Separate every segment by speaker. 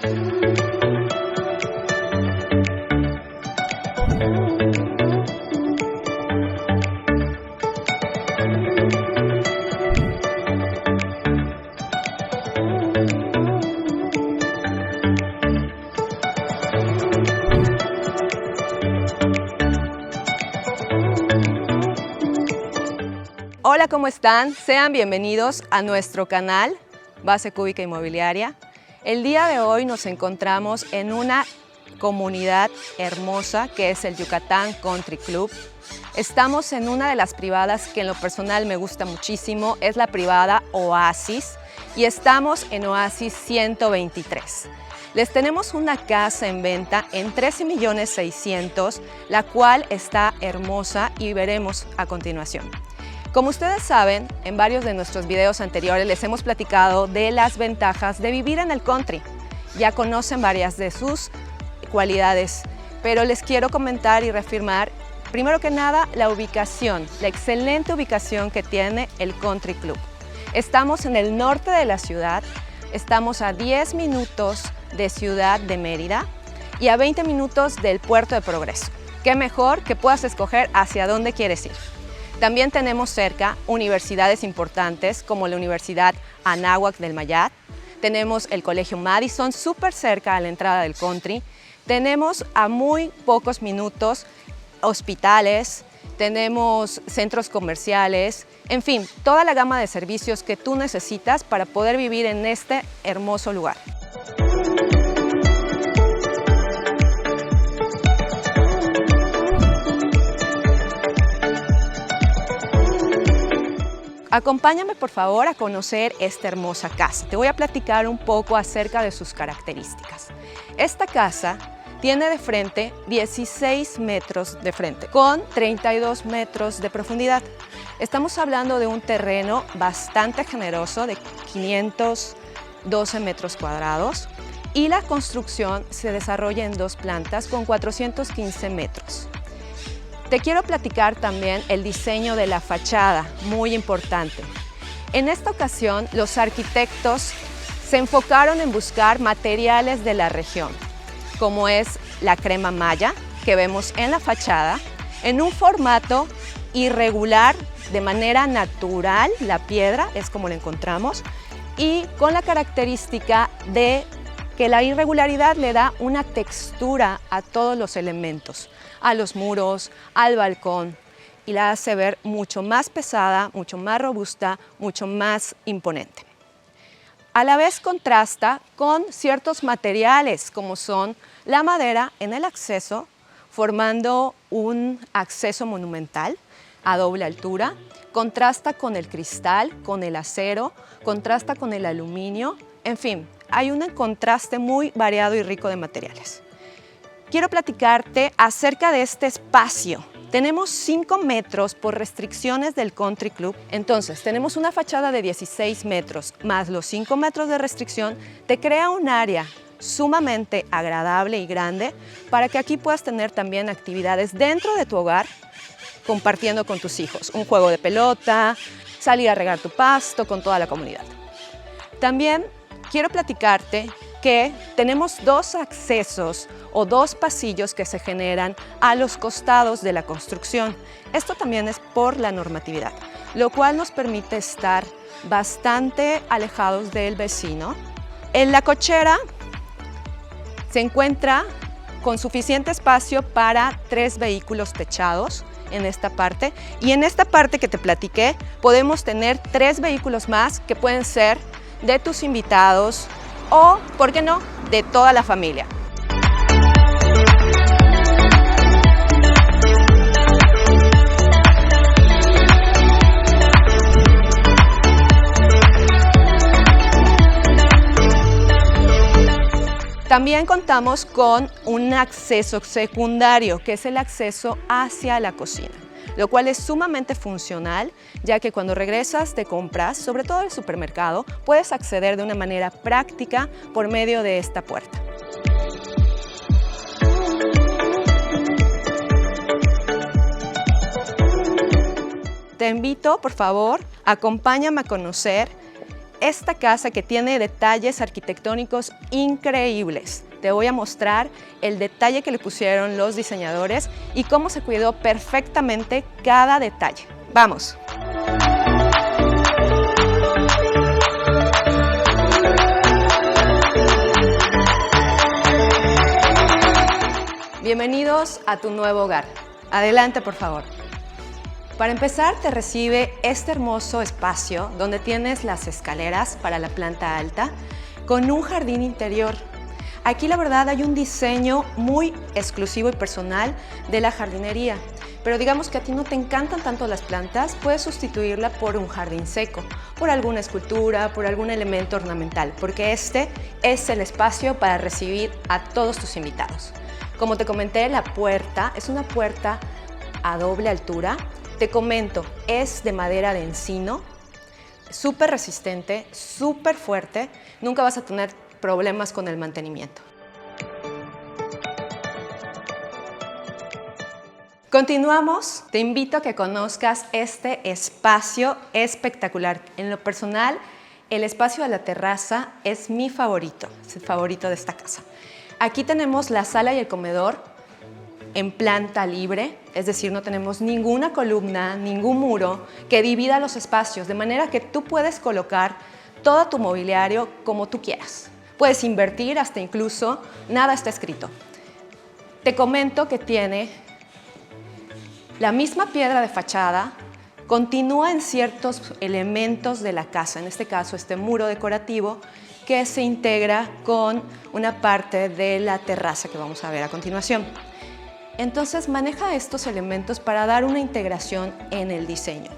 Speaker 1: Hola, ¿cómo están? Sean bienvenidos a nuestro canal Base Cúbica Inmobiliaria. El día de hoy nos encontramos en una comunidad hermosa que es el Yucatán Country Club. Estamos en una de las privadas que en lo personal me gusta muchísimo, es la privada Oasis, y estamos en Oasis 123. Les tenemos una casa en venta en $13,600,000, la cual está hermosa y veremos a continuación. Como ustedes saben, en varios de nuestros videos anteriores les hemos platicado de las ventajas de vivir en el country. Ya conocen varias de sus cualidades, pero les quiero comentar y reafirmar, primero que nada, la ubicación, la excelente ubicación que tiene el Country Club. Estamos en el norte de la ciudad, estamos a 10 minutos de Ciudad de Mérida y a 20 minutos del Puerto de Progreso. Qué mejor que puedas escoger hacia dónde quieres ir. También tenemos cerca universidades importantes como la Universidad Anáhuac del Mayat, tenemos el Colegio Madison súper cerca a la entrada del country, tenemos a muy pocos minutos hospitales, tenemos centros comerciales, en fin, toda la gama de servicios que tú necesitas para poder vivir en este hermoso lugar. Acompáñame por favor a conocer esta hermosa casa. Te voy a platicar un poco acerca de sus características. Esta casa tiene de frente 16 metros de frente, con 32 metros de profundidad. Estamos hablando de un terreno bastante generoso de 512 metros cuadrados y la construcción se desarrolla en 2 plantas con 415 metros. Te quiero platicar también el diseño de la fachada, muy importante. En esta ocasión, los arquitectos se enfocaron en buscar materiales de la región, como es la crema maya, que vemos en la fachada, en un formato irregular, de manera natural, la piedra es como la encontramos, y con la característica de que la irregularidad le da una textura a todos los elementos, a los muros, al balcón, y la hace ver mucho más pesada, mucho más robusta, mucho más imponente. A la vez contrasta con ciertos materiales como son la madera en el acceso, formando un acceso monumental a doble altura, contrasta con el cristal, con el acero, contrasta con el aluminio, en fin, hay un contraste muy variado y rico de materiales. Quiero platicarte acerca de este espacio. Tenemos 5 metros por restricciones del Country Club. Entonces, tenemos una fachada de 16 metros más los 5 metros de restricción. Te crea un área sumamente agradable y grande para que aquí puedas tener también actividades dentro de tu hogar, compartiendo con tus hijos. Un juego de pelota, salir a regar tu pasto con toda la comunidad. También quiero platicarte que tenemos 2 accesos o 2 pasillos que se generan a los costados de la construcción. Esto también es por la normatividad, lo cual nos permite estar bastante alejados del vecino. En la cochera se encuentra con suficiente espacio para 3 vehículos techados en esta parte, y en esta parte que te platiqué podemos tener 3 vehículos más que pueden ser de tus invitados o, ¿por qué no?, de toda la familia. También contamos con un acceso secundario, que es el acceso hacia la cocina, lo cual es sumamente funcional, ya que cuando regresas de compras, sobre todo del supermercado, puedes acceder de una manera práctica por medio de esta puerta. Te invito, por favor, acompáñame a conocer esta casa que tiene detalles arquitectónicos increíbles. Te voy a mostrar el detalle que le pusieron los diseñadores y cómo se cuidó perfectamente cada detalle. ¡Vamos! Bienvenidos a tu nuevo hogar. Adelante, por favor. Para empezar, te recibe este hermoso espacio donde tienes las escaleras para la planta alta con un jardín interior. Aquí la verdad hay un diseño muy exclusivo y personal de la jardinería, pero digamos que a ti no te encantan tanto las plantas, puedes sustituirla por un jardín seco, por alguna escultura, por algún elemento ornamental, porque este es el espacio para recibir a todos tus invitados. Como te comenté, la puerta es una puerta a doble altura. Te comento, es de madera de encino, súper resistente, súper fuerte, nunca vas a tener problemas con el mantenimiento. Continuamos, te invito a que conozcas este espacio espectacular. En lo personal, el espacio de la terraza es mi favorito, es el favorito de esta casa. Aquí tenemos la sala y el comedor en planta libre, es decir, no tenemos ninguna columna, ningún muro que divida los espacios, de manera que tú puedes colocar todo tu mobiliario como tú quieras. Puedes invertir hasta incluso, nada está escrito. Te comento que tiene la misma piedra de fachada, continúa en ciertos elementos de la casa, en este caso este muro decorativo, que se integra con una parte de la terraza que vamos a ver a continuación. Entonces maneja estos elementos para dar una integración en el diseño,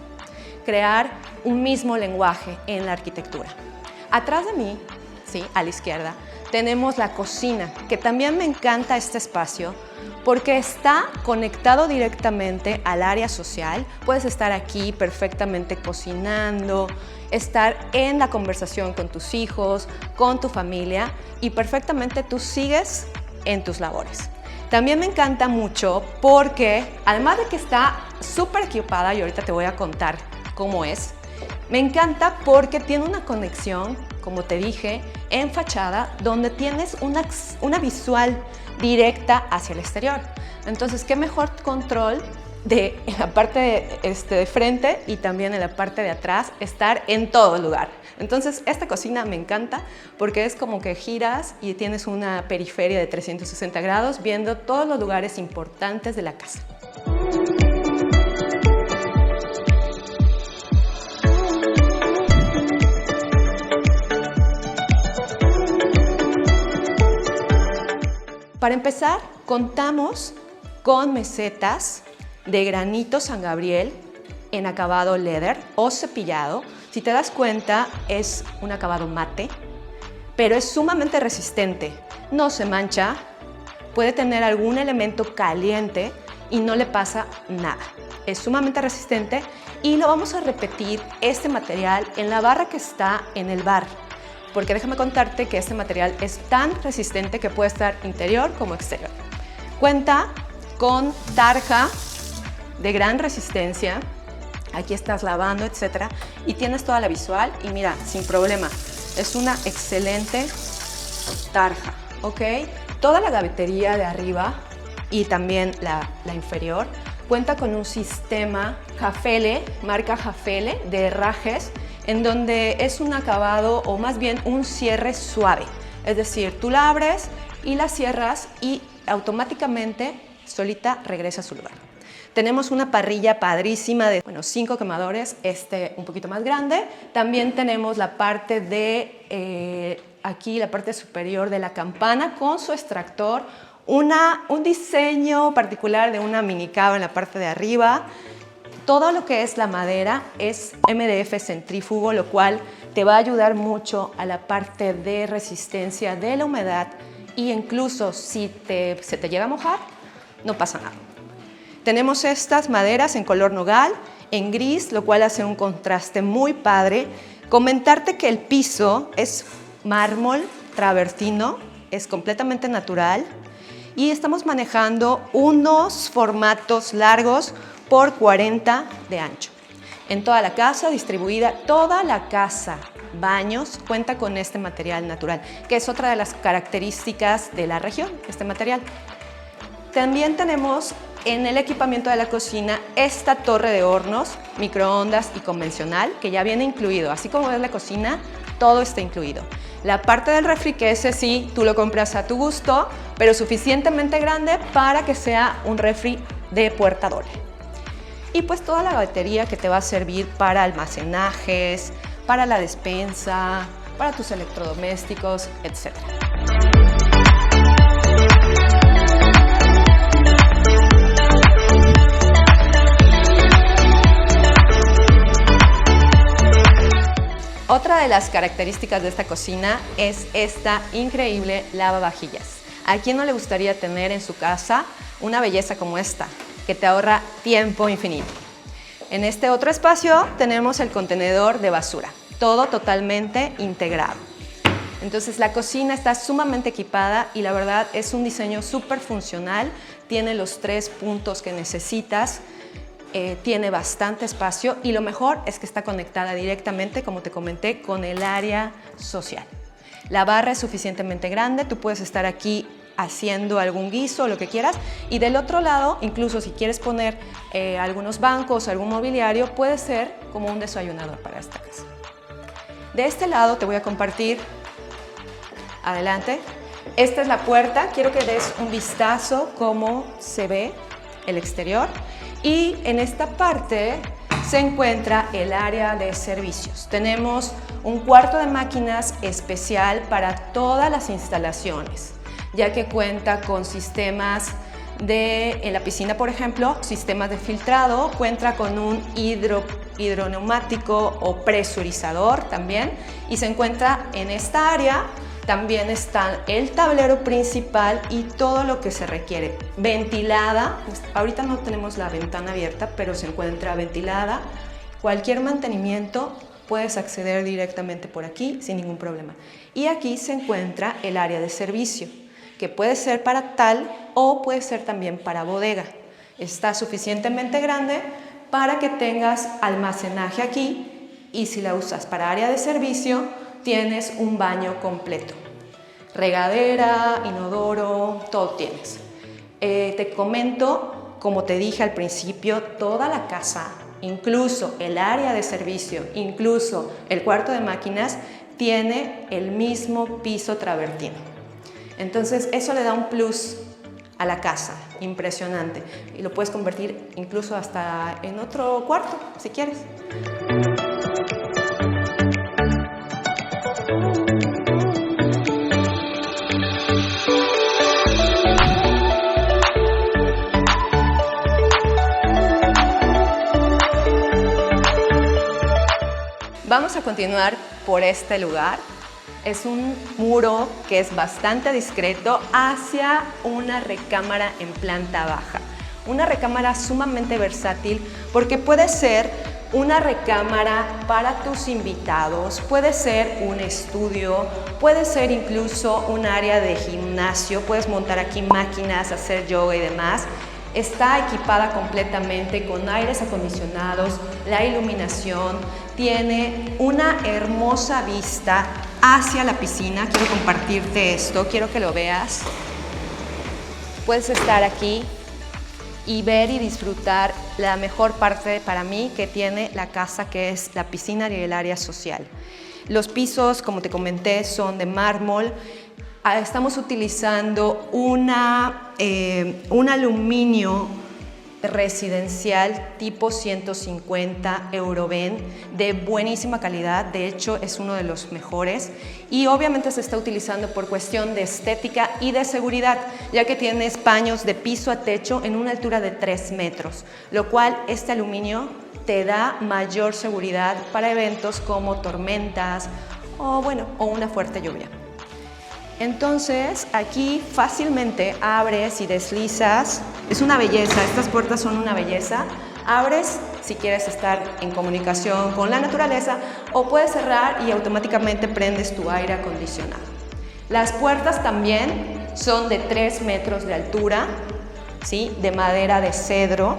Speaker 1: crear un mismo lenguaje en la arquitectura. Atrás de mí, sí, a la izquierda, tenemos la cocina, que también me encanta este espacio porque está conectado directamente al área social. Puedes estar aquí perfectamente cocinando, estar en la conversación con tus hijos, con tu familia y perfectamente tú sigues en tus labores. También me encanta mucho porque, además de que está súper equipada, y ahorita te voy a contar cómo es, me encanta porque tiene una conexión, como te dije, en fachada, donde tienes una visual directa hacia el exterior. Entonces, qué mejor control de en la parte de frente y también en la parte de atrás, estar en todo lugar. Entonces, esta cocina me encanta porque es como que giras y tienes una periferia de 360 grados viendo todos los lugares importantes de la casa. Para empezar, contamos con mesetas de granito San Gabriel en acabado leather o cepillado. Si te das cuenta, es un acabado mate, pero es sumamente resistente. No se mancha, puede tener algún elemento caliente y no le pasa nada. Es sumamente resistente y lo vamos a repetir este material en la barra que está en el bar, porque déjame contarte que este material es tan resistente que puede estar interior como exterior. Cuenta con tarja de gran resistencia, aquí estás lavando, etcétera, y tienes toda la visual y mira, sin problema, es una excelente tarja, ¿ok? Toda la gavetería de arriba y también la inferior cuenta con un sistema Jafele, marca Jafele, de herrajes, en donde es un acabado o más bien un cierre suave. Es decir, tú la abres y la cierras y automáticamente solita regresa a su lugar. Tenemos una parrilla padrísima de 5 quemadores, un poquito más grande. También tenemos la parte de aquí, la parte superior de la campana con su extractor, un diseño particular de una mini cava en la parte de arriba. Todo lo que es la madera es MDF centrífugo, lo cual te va a ayudar mucho a la parte de resistencia de la humedad y incluso si se te llega a mojar, no pasa nada. Tenemos estas maderas en color nogal, en gris, lo cual hace un contraste muy padre. Comentarte que el piso es mármol travertino, es completamente natural y estamos manejando unos formatos largos por 40 de ancho. En toda la casa, distribuida, toda la casa baños, cuenta con este material natural, que es otra de las características de la región, este material. También tenemos en el equipamiento de la cocina esta torre de hornos, microondas y convencional, que ya viene incluido. Así como es la cocina, todo está incluido. La parte del refri, que ese sí, tú lo compras a tu gusto, pero suficientemente grande para que sea un refri de puerta doble. Y pues toda la batería que te va a servir para almacenajes, para la despensa, para tus electrodomésticos, etc. Otra de las características de esta cocina es esta increíble lavavajillas. ¿A quién no le gustaría tener en su casa una belleza como esta, que te ahorra tiempo infinito? En este otro espacio tenemos el contenedor de basura, todo totalmente integrado. Entonces la cocina está sumamente equipada y la verdad es un diseño súper funcional, tiene los 3 puntos que necesitas. Tiene bastante espacio y lo mejor es que está conectada directamente, como te comenté, con el área social. La barra es suficientemente grande, tú puedes estar aquí haciendo algún guiso o lo que quieras, y del otro lado, incluso si quieres poner algunos bancos, algún mobiliario, puede ser como un desayunador para esta casa. De este lado te voy a compartir, adelante, esta es la puerta, quiero que des un vistazo cómo se ve el exterior. Y en esta parte se encuentra el área de servicios. Tenemos un cuarto de máquinas especial para todas las instalaciones, ya que cuenta con sistemas en la piscina, por ejemplo, sistemas de filtrado, cuenta con un hidroneumático o presurizador también, y se encuentra en esta área. También está el tablero principal y todo lo que se requiere. Ventilada, ahorita no tenemos la ventana abierta, pero se encuentra ventilada. Cualquier mantenimiento puedes acceder directamente por aquí sin ningún problema. Y aquí se encuentra el área de servicio, que puede ser para tal o puede ser también para bodega. Está suficientemente grande para que tengas almacenaje aquí, y si la usas para área de servicio, tienes un baño completo. Regadera, inodoro, todo tienes. Te comento, como te dije al principio, toda la casa, incluso el área de servicio, incluso el cuarto de máquinas, tiene el mismo piso travertino. Entonces eso le da un plus a la casa, impresionante. Y lo puedes convertir incluso hasta en otro cuarto, si quieres. Vamos a continuar por este lugar. Es un muro que es bastante discreto hacia una recámara en planta baja. Una recámara sumamente versátil porque puede ser una recámara para tus invitados, puede ser un estudio, puede ser incluso un área de gimnasio, puedes montar aquí máquinas, hacer yoga y demás. Está equipada completamente con aires acondicionados, la iluminación, tiene una hermosa vista hacia la piscina. Quiero compartirte esto, quiero que lo veas. Puedes estar aquí y ver y disfrutar la mejor parte para mí que tiene la casa, que es la piscina y el área social. Los pisos, como te comenté, son de mármol. Estamos utilizando un aluminio residencial tipo 150 Euroben de buenísima calidad, de hecho es uno de los mejores, y obviamente se está utilizando por cuestión de estética y de seguridad, ya que tienes paños de piso a techo en una altura de 3 metros, lo cual este aluminio te da mayor seguridad para eventos como tormentas o una fuerte lluvia. Entonces aquí fácilmente abres y deslizas, es una belleza, estas puertas son una belleza. Abres si quieres estar en comunicación con la naturaleza, o puedes cerrar y automáticamente prendes tu aire acondicionado. Las puertas también son de 3 metros de altura, ¿sí? De madera de cedro,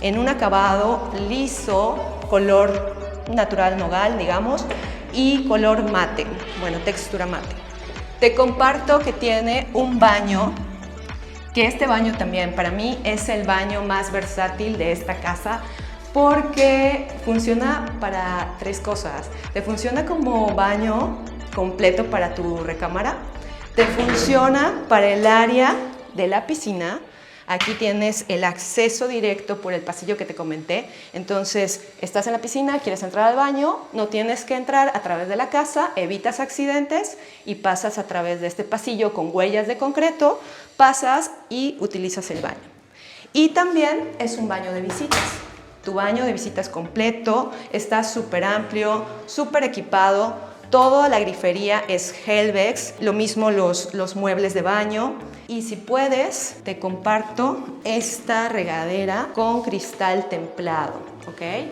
Speaker 1: en un acabado liso, color natural nogal, digamos. y color mate, bueno, textura mate. Te comparto que tiene un baño, que este baño también para mí es el baño más versátil de esta casa porque funciona para 3 cosas. Te funciona como baño completo para tu recámara, te funciona para el área de la piscina. Aquí tienes el acceso directo por el pasillo que te comenté. Entonces, estás en la piscina, quieres entrar al baño, no tienes que entrar a través de la casa, evitas accidentes y pasas a través de este pasillo con huellas de concreto, pasas y utilizas el baño. Y también es un baño de visitas. Tu baño de visitas completo, está súper amplio, súper equipado. Toda la grifería es Helvex, lo mismo los muebles de baño. Y si puedes, te comparto esta regadera con cristal templado, ¿ok?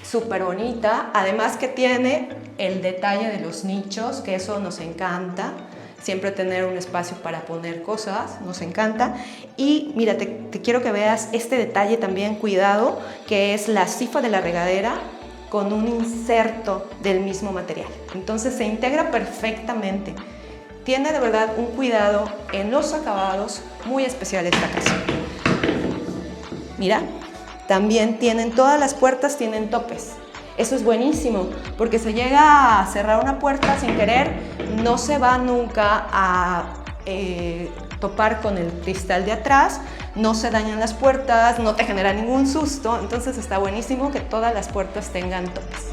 Speaker 1: Súper bonita, además que tiene el detalle de los nichos, que eso nos encanta. Siempre tener un espacio para poner cosas, nos encanta. Y mira, te quiero que veas este detalle también, cuidado, que es la sifa de la regadera con un inserto del mismo material. Entonces se integra perfectamente. Tiene de verdad un cuidado en los acabados muy especial esta casa. Mira, también todas las puertas tienen topes. Eso es buenísimo, porque se llega a cerrar una puerta sin querer, no se va nunca a topar con el cristal de atrás, no se dañan las puertas, no te genera ningún susto, entonces está buenísimo que todas las puertas tengan topes.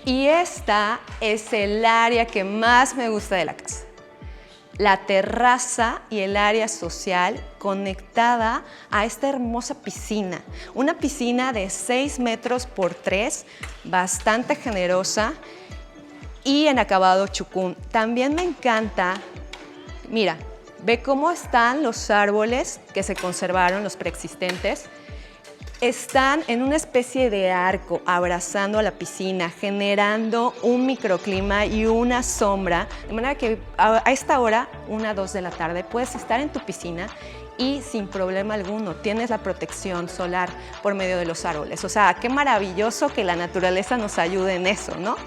Speaker 1: Y esta es el área que más me gusta de la casa. La terraza y el área social conectada a esta hermosa piscina. Una piscina de 6 metros por 3, bastante generosa y en acabado chucún. También me encanta, mira, ve cómo están los árboles que se conservaron, los preexistentes. Están en una especie de arco abrazando a la piscina, generando un microclima y una sombra, de manera que a esta hora, 1 a 2 de la tarde, puedes estar en tu piscina y sin problema alguno tienes la protección solar por medio de los árboles. O sea, qué maravilloso que la naturaleza nos ayude en eso, ¿no?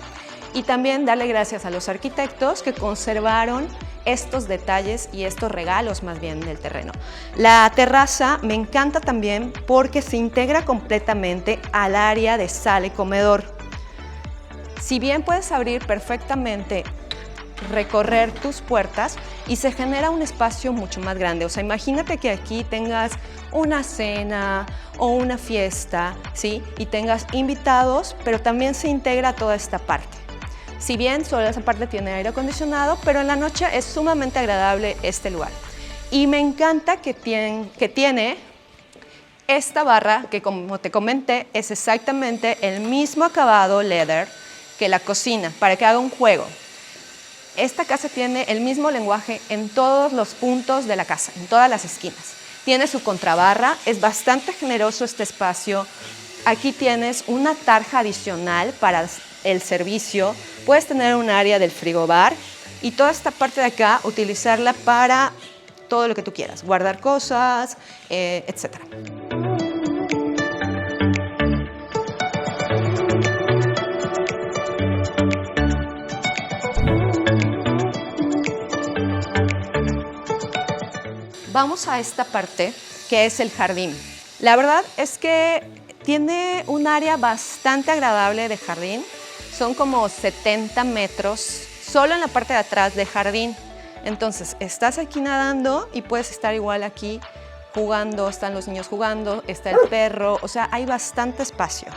Speaker 1: Y también darle gracias a los arquitectos que conservaron estos detalles y estos regalos más bien del terreno. La terraza me encanta también porque se integra completamente al área de sala y comedor. Si bien puedes abrir perfectamente, recorrer tus puertas y se genera un espacio mucho más grande. O sea, imagínate que aquí tengas una cena o una fiesta, ¿sí? Y tengas invitados, pero también se integra toda esta parte. Si bien solo esa parte tiene aire acondicionado, pero en la noche es sumamente agradable este lugar. Y me encanta que tiene esta barra que, como te comenté, es exactamente el mismo acabado leather que la cocina, para que haga un juego. Esta casa tiene el mismo lenguaje en todos los puntos de la casa, en todas las esquinas. Tiene su contrabarra, es bastante generoso este espacio. Aquí tienes una tarja adicional para el servicio. Puedes tener un área del frigobar y toda esta parte de acá utilizarla para todo lo que tú quieras, guardar cosas, etc. Vamos a esta parte que es el jardín. La verdad es que tiene un área bastante agradable de jardín. Son como 70 metros solo en la parte de atrás de jardín. Entonces, estás aquí nadando y puedes estar igual aquí jugando, están los niños jugando, está el perro, o sea, hay bastante espacio.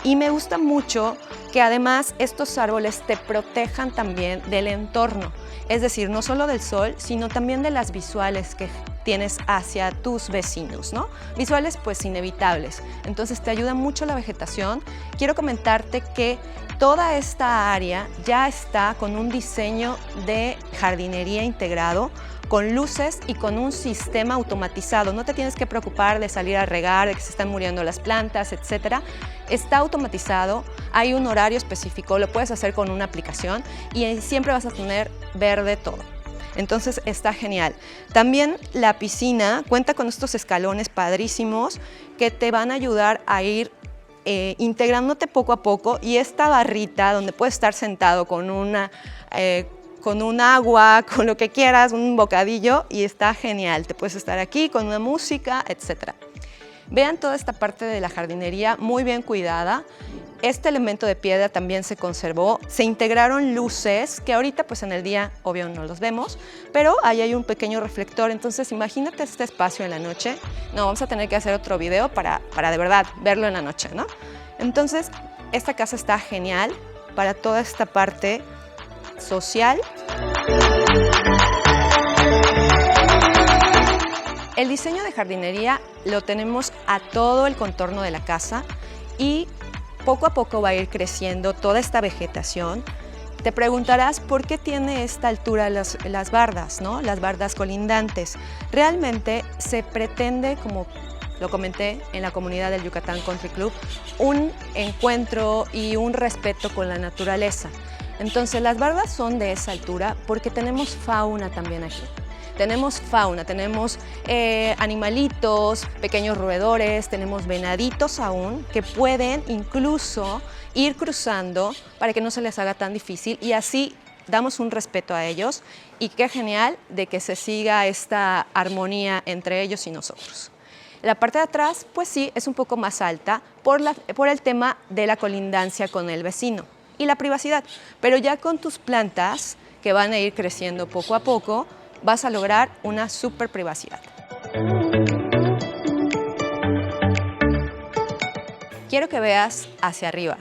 Speaker 1: Y me gusta mucho que además estos árboles te protejan también del entorno. Es decir, no solo del sol, sino también de las visuales que tienes hacia tus vecinos, ¿no? Visuales pues inevitables. Entonces te ayuda mucho la vegetación. Quiero comentarte que toda esta área ya está con un diseño de jardinería integrado con luces y con un sistema automatizado. No te tienes que preocupar de salir a regar, de que se están muriendo las plantas, etc. Está automatizado, hay un horario específico, lo puedes hacer con una aplicación y siempre vas a tener verde todo. Entonces está genial. También la piscina cuenta con estos escalones padrísimos que te van a ayudar a ir integrándote poco a poco, y esta barrita donde puedes estar sentado con un agua, con lo que quieras, un bocadillo, y está genial. Te puedes estar aquí con una música, etc. Vean toda esta parte de la jardinería muy bien cuidada. Este elemento de piedra también se conservó, se integraron luces que ahorita pues en el día obvio no los vemos, pero ahí hay un pequeño reflector, entonces imagínate este espacio en la noche. No, vamos a tener que hacer otro video para de verdad verlo en la noche, ¿no? Entonces esta casa está genial para toda esta parte social. El diseño de jardinería lo tenemos a todo el contorno de la casa y poco a poco va a ir creciendo toda esta vegetación. Te preguntarás por qué tiene esta altura las bardas, ¿no? Las bardas colindantes. Realmente se pretende, como lo comenté en la comunidad del Yucatán Country Club, un encuentro y un respeto con la naturaleza. Entonces las bardas son de esa altura porque tenemos fauna también aquí. Tenemos fauna, tenemos animalitos, pequeños roedores, tenemos venaditos aún que pueden incluso ir cruzando para que no se les haga tan difícil, y así damos un respeto a ellos, y qué genial de que se siga esta armonía entre ellos y nosotros. La parte de atrás, pues sí, es un poco más alta por el tema de la colindancia con el vecino y la privacidad, pero ya con tus plantas que van a ir creciendo poco a poco, vas a lograr una súper privacidad. Quiero que veas hacia arriba.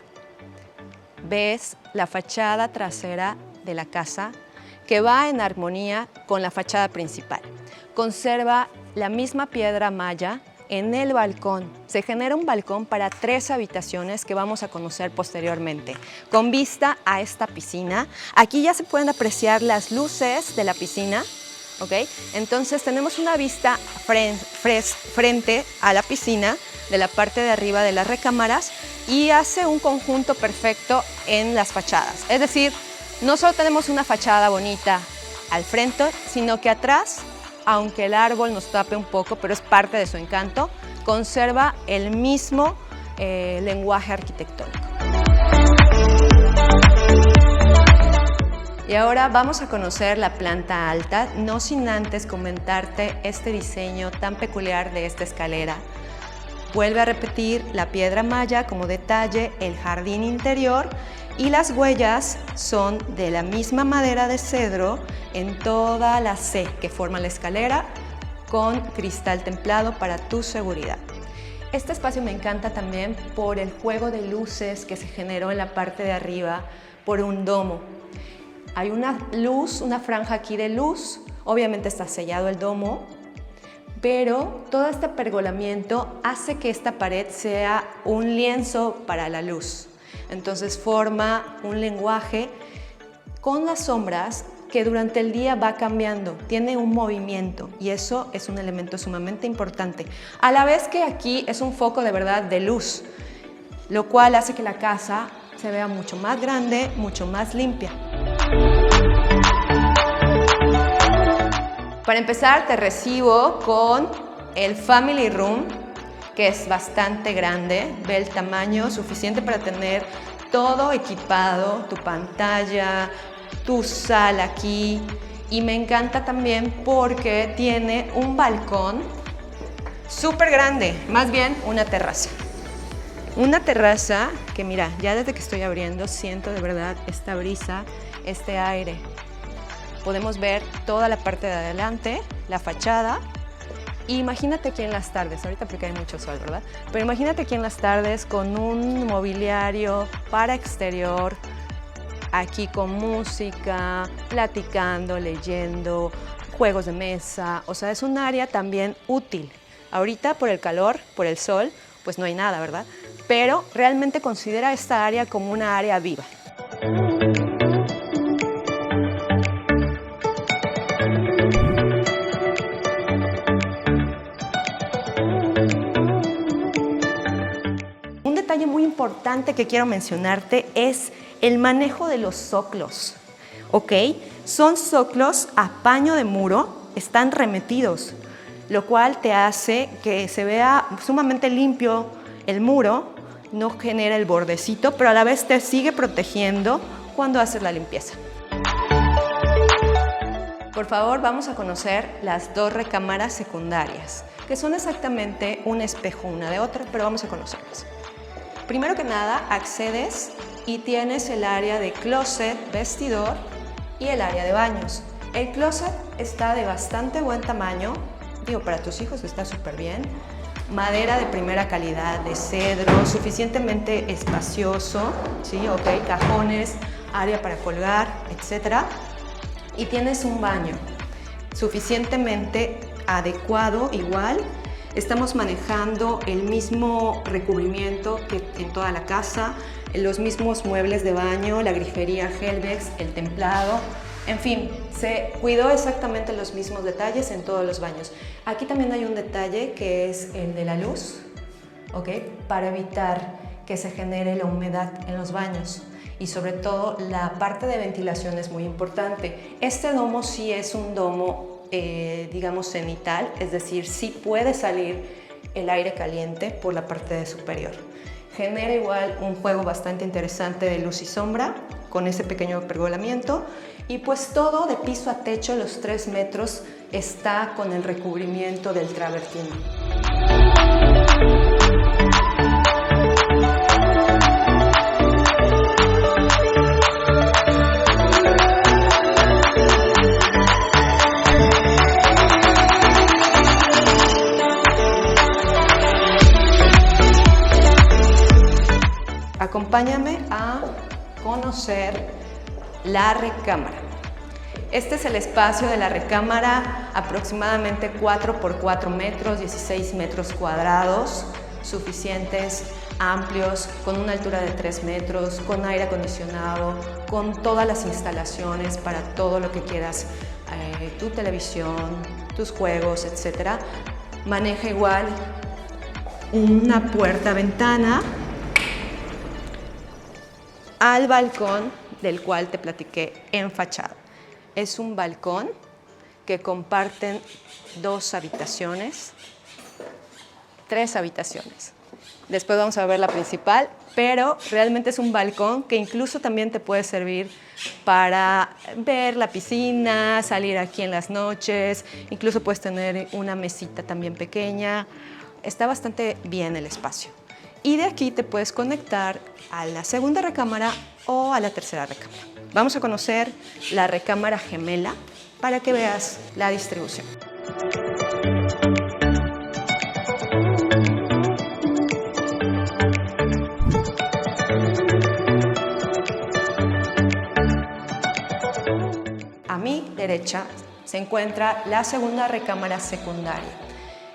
Speaker 1: Ves la fachada trasera de la casa que va en armonía con la fachada principal. Conserva la misma piedra maya en el balcón. Se genera un balcón para 3 habitaciones que vamos a conocer posteriormente, con vista a esta piscina. Aquí ya se pueden apreciar las luces de la piscina. ¿Okay? Entonces tenemos una vista frente a la piscina de la parte de arriba de las recámaras, y hace un conjunto perfecto en las fachadas. Es decir, no solo tenemos una fachada bonita al frente, sino que atrás, aunque el árbol nos tape un poco, pero es parte de su encanto, conserva el mismo lenguaje arquitectónico. Y ahora vamos a conocer la planta alta, no sin antes comentarte este diseño tan peculiar de esta escalera. Vuelve a repetir la piedra maya como detalle, el jardín interior, y las huellas son de la misma madera de cedro en toda la C que forma la escalera, con cristal templado para tu seguridad. Este espacio me encanta también por el juego de luces que se generó en la parte de arriba por un domo. Hay una luz, una franja aquí de luz, obviamente está sellado el domo, pero todo este pergolamiento hace que esta pared sea un lienzo para la luz. Entonces forma un lenguaje con las sombras que durante el día va cambiando, tiene un movimiento, y eso es un elemento sumamente importante. A la vez que aquí es un foco de verdad de luz, lo cual hace que la casa se vea mucho más grande, mucho más limpia. Para empezar, te recibo con el Family Room, que es bastante grande. Ve el tamaño suficiente para tener todo equipado, tu pantalla, tu sala aquí. Y me encanta también porque tiene un balcón súper grande, más bien una terraza. Una terraza que, mira, ya desde que estoy abriendo siento de verdad esta brisa, este aire. Podemos ver toda la parte de adelante, la fachada. Imagínate aquí en las tardes, ahorita porque hay mucho sol, ¿verdad? Pero imagínate aquí en las tardes con un mobiliario para exterior, aquí con música, platicando, leyendo, juegos de mesa. O sea, es un área también útil. Ahorita por el calor, por el sol, pues no hay nada, ¿verdad? Pero realmente considera esta área como una área viva. parte que quiero mencionarte es el manejo de los zoclos, ¿ok? Son zoclos a paño de muro, están remetidos, lo cual te hace que se vea sumamente limpio el muro, no genera el bordecito, pero a la vez te sigue protegiendo cuando haces la limpieza. Por favor, vamos a conocer las dos recámaras secundarias, que son exactamente un espejo una de otra, pero vamos a conocerlas. Primero que nada, accedes y tienes el área de closet, vestidor y el área de baños. El closet está de bastante buen tamaño, para tus hijos está súper bien. Madera de primera calidad, de cedro, suficientemente espacioso, ¿sí? Ok, cajones, área para colgar, etc. Y tienes un baño suficientemente adecuado, igual. Estamos manejando el mismo recubrimiento que en toda la casa, los mismos muebles de baño, la grifería Helvex, el templado. En fin, se cuidó exactamente los mismos detalles en todos los baños. Aquí también hay un detalle que es el de la luz, ¿ok? Para evitar que se genere la humedad en los baños. Y sobre todo la parte de ventilación es muy importante. Este domo sí es un domo, digamos, cenital, es decir, sí puede salir el aire caliente por la parte superior. Genera igual un juego bastante interesante de luz y sombra con ese pequeño pergolamiento. Y pues todo de piso a techo, los 3 metros, está con el recubrimiento del travertino. Acompáñame a conocer la recámara. Este es el espacio de la recámara, aproximadamente 4 por 4 metros, 16 metros cuadrados, suficientes, amplios, con una altura de 3 metros, con aire acondicionado, con todas las instalaciones para todo lo que quieras, tu televisión, tus juegos, etc. Maneja igual una puerta-ventana al balcón del cual te platiqué en fachada. Es un balcón que comparten 2 habitaciones, 3 habitaciones. Después vamos a ver la principal, pero realmente es un balcón que incluso también te puede servir para ver la piscina, salir aquí en las noches, incluso puedes tener una mesita también pequeña. Está bastante bien el espacio. Y de aquí te puedes conectar a la segunda recámara o a la tercera recámara. Vamos a conocer la recámara gemela para que veas la distribución. A mi derecha se encuentra la segunda recámara secundaria.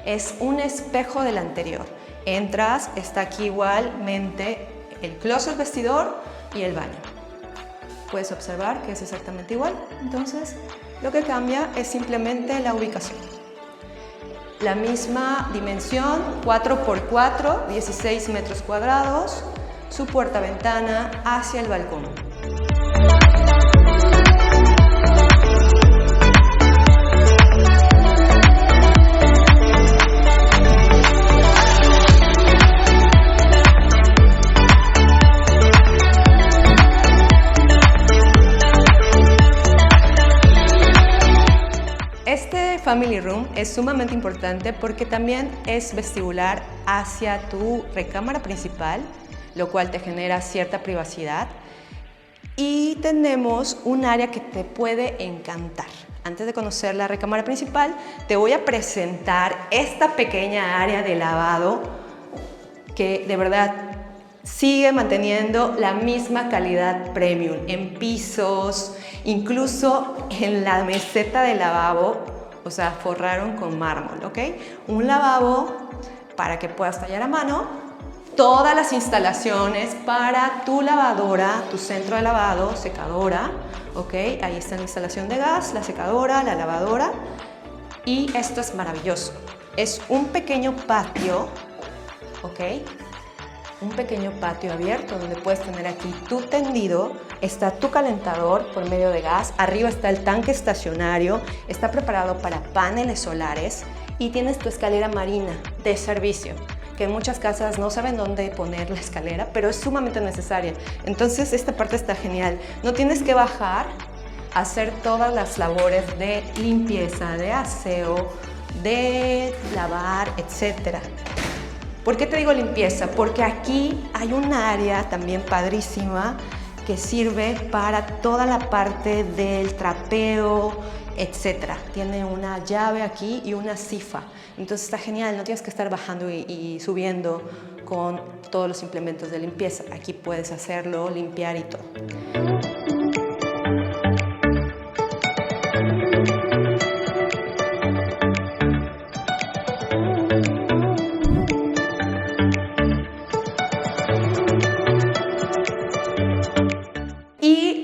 Speaker 1: Es un espejo del anterior. Entras, está aquí igualmente el closet, vestidor y el baño. Puedes observar que es exactamente igual. Entonces, lo que cambia es simplemente la ubicación. La misma dimensión, 4 por 4, 16 metros cuadrados, su puerta-ventana hacia el balcón. Este Family Room es sumamente importante porque también es vestibular hacia tu recámara principal, lo cual te genera cierta privacidad. Y tenemos un área que te puede encantar. Antes de conocer la recámara principal, te voy a presentar esta pequeña área de lavado que de verdad sigue manteniendo la misma calidad premium en pisos, incluso en la meseta del lavabo, o sea, forraron con mármol, ¿ok? Un lavabo para que puedas tallar a mano, todas las instalaciones para tu lavadora, tu centro de lavado, secadora, ¿ok? Ahí está la instalación de gas, la secadora, la lavadora, y esto es maravilloso. Es un pequeño patio, ¿ok? un pequeño patio abierto donde puedes tener aquí tu tendido, está tu calentador por medio de gas, arriba está el tanque estacionario, está preparado para paneles solares y tienes tu escalera marina de servicio, que en muchas casas no saben dónde poner la escalera, pero es sumamente necesaria. Entonces esta parte está genial, no tienes que bajar a hacer todas las labores de limpieza, de aseo, de lavar, etc. ¿Por qué te digo limpieza? Porque aquí hay un área también padrísima que sirve para toda la parte del trapeo, etc. Tiene una llave aquí y una sifa. Entonces está genial, no tienes que estar bajando y subiendo con todos los implementos de limpieza. Aquí puedes hacerlo, limpiar y todo.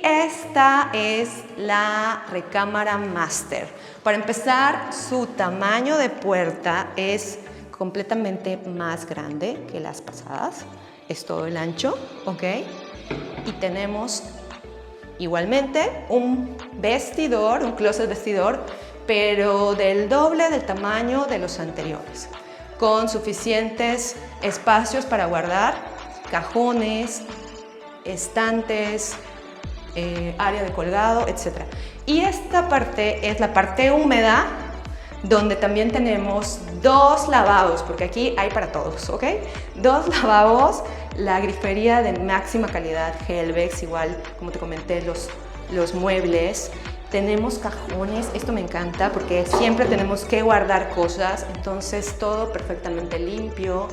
Speaker 1: Esta es la recámara máster. Para empezar, su tamaño de puerta es completamente más grande que las pasadas. Es todo el ancho, ¿ok? Y tenemos igualmente un vestidor, un closet vestidor, pero del doble del tamaño de los anteriores, con suficientes espacios para guardar cajones, estantes, área de colgado, etc. Y esta parte es la parte húmeda, donde también tenemos 2 lavabos, porque aquí hay para todos, ¿ok? 2 lavabos, la grifería de máxima calidad, Helvex, igual como te comenté, los muebles. Tenemos cajones, esto me encanta porque siempre tenemos que guardar cosas, entonces todo perfectamente limpio,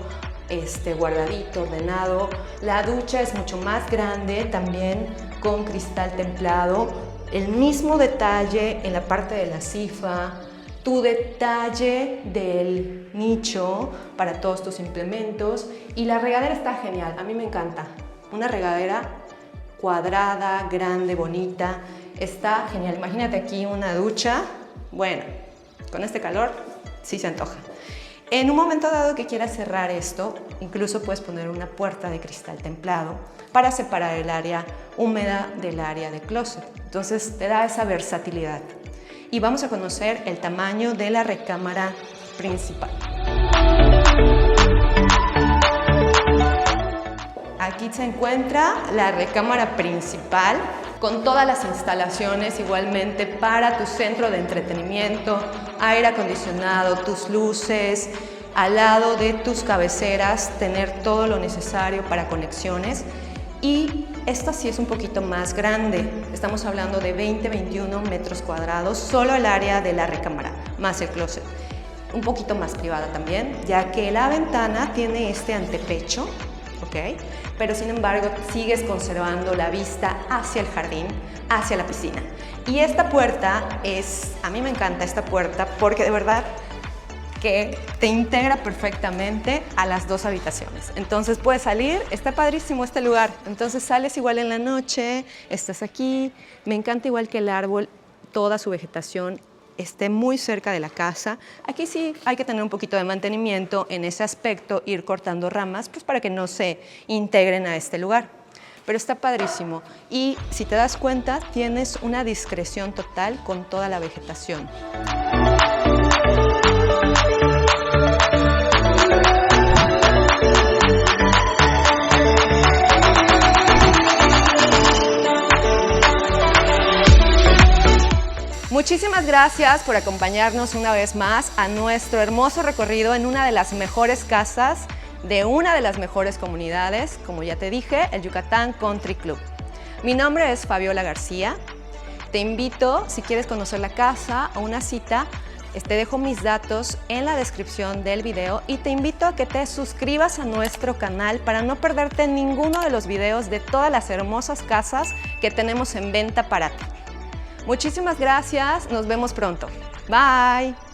Speaker 1: guardadito, ordenado. La ducha es mucho más grande, también con cristal templado. El mismo detalle en la parte de la sifa, tu detalle del nicho para todos tus implementos. Y la regadera está genial, a mí me encanta. Una regadera cuadrada, grande, bonita, está genial. Imagínate aquí una ducha, bueno, con este calor sí se antoja. En un momento dado que quieras cerrar esto, incluso puedes poner una puerta de cristal templado para separar el área húmeda del área de closet. Entonces te da esa versatilidad. Y vamos a conocer el tamaño de la recámara principal. Aquí se encuentra la recámara principal con todas las instalaciones igualmente para tu centro de entretenimiento, aire acondicionado, tus luces, al lado de tus cabeceras tener todo lo necesario para conexiones. Y esta sí es un poquito más grande, estamos hablando de 20-21 metros cuadrados, solo el área de la recámara, más el closet. Un poquito más privada también, ya que la ventana tiene este antepecho, ¿ok? Pero sin embargo sigues conservando la vista hacia el jardín, hacia la piscina. Y esta puerta a mí me encanta esta puerta porque de verdad que te integra perfectamente a las 2 habitaciones. Entonces puedes salir, está padrísimo este lugar. Entonces sales igual en la noche, estás aquí. Me encanta igual que el árbol, toda su vegetación esté muy cerca de la casa. Aquí sí hay que tener un poquito de mantenimiento en ese aspecto, ir cortando ramas pues para que no se integren a este lugar. Pero está padrísimo y si te das cuenta tienes una discreción total con toda la vegetación. Muchísimas gracias por acompañarnos una vez más a nuestro hermoso recorrido en una de las mejores casas de una de las mejores comunidades, como ya te dije, el Yucatán Country Club. Mi nombre es Fabiola García. Te invito, si quieres conocer la casa o una cita, te dejo mis datos en la descripción del video y te invito a que te suscribas a nuestro canal para no perderte ninguno de los videos de todas las hermosas casas que tenemos en venta para ti. Muchísimas gracias, nos vemos pronto. Bye.